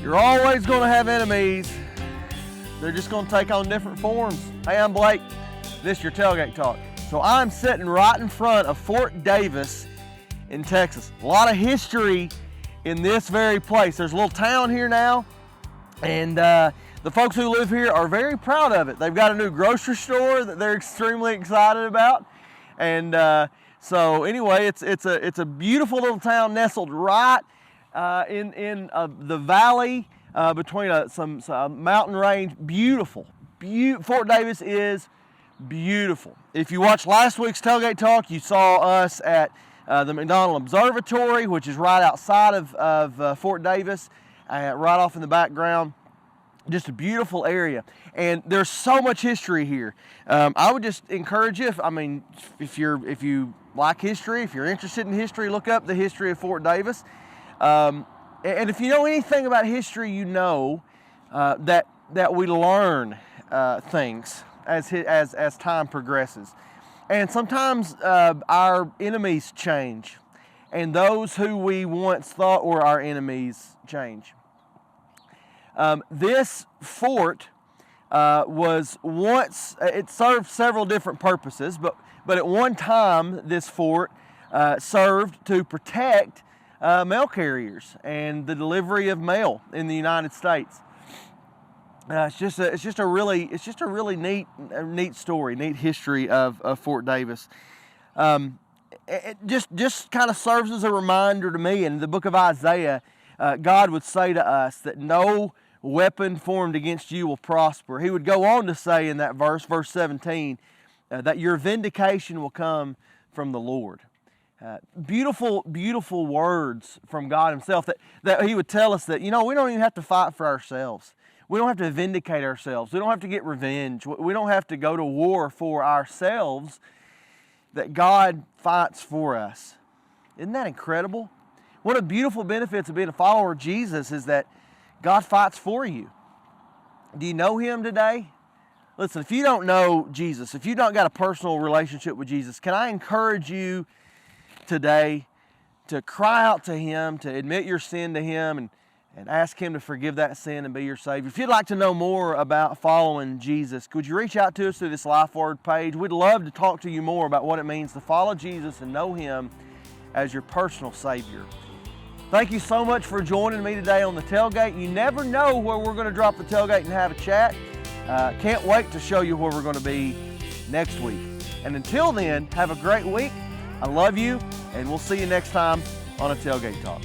You're always going to have enemies. They're just going to take on different forms. Hey, I'm Blake. This is your Tailgate Talk. So I'm sitting right in front of Fort Davis in Texas. A lot of history in this very place. There's a little town here now, and the folks who live here are very proud of it. They've got a new grocery store that they're extremely excited about. And so anyway, it's a beautiful little town nestled right in the valley between some mountain range. Beautiful. Fort Davis is beautiful. If you watched last week's Tailgate Talk, you saw us at the McDonald Observatory, which is right outside of Fort Davis, right off in the background. Just a beautiful area, and there's so much history here. I would just encourage you, if you like history, if you're interested in history, look up the history of Fort Davis. And if you know anything about history, you know that we learn things as time progresses, and sometimes our enemies change, and those who we once thought were our enemies change. This fort was once, it served several different purposes, but at one time this fort served to protect mail carriers and the delivery of mail in the United States. It's just a really neat story, neat history of Fort Davis. It just kind of serves as a reminder to me. In the book of Isaiah, God would say to us that no weapon formed against you will prosper. He would go on to say in that verse 17, that your vindication will come from the Lord. Beautiful, beautiful words from God Himself, that He would tell us that, we don't even have to fight for ourselves. We don't have to vindicate ourselves. We don't have to get revenge. We don't have to go to war for ourselves, that God fights for us. Isn't that incredible? One of the beautiful benefits of being a follower of Jesus is that God fights for you. Do you know Him today? Listen, if you don't know Jesus, if you don't got a personal relationship with Jesus, can I encourage you today to cry out to Him, to admit your sin to Him, and ask Him to forgive that sin and be your Savior? If you'd like to know more about following Jesus, could you reach out to us through this Life Word page? We'd love to talk to you more about what it means to follow Jesus and know Him as your personal Savior. Thank you so much for joining me today on the Tailgate. You never know where we're going to drop the tailgate and have a chat. Can't wait to show you where we're going to be next week. And until then, have a great week. I love you, and we'll see you next time on a Tailgate Talk.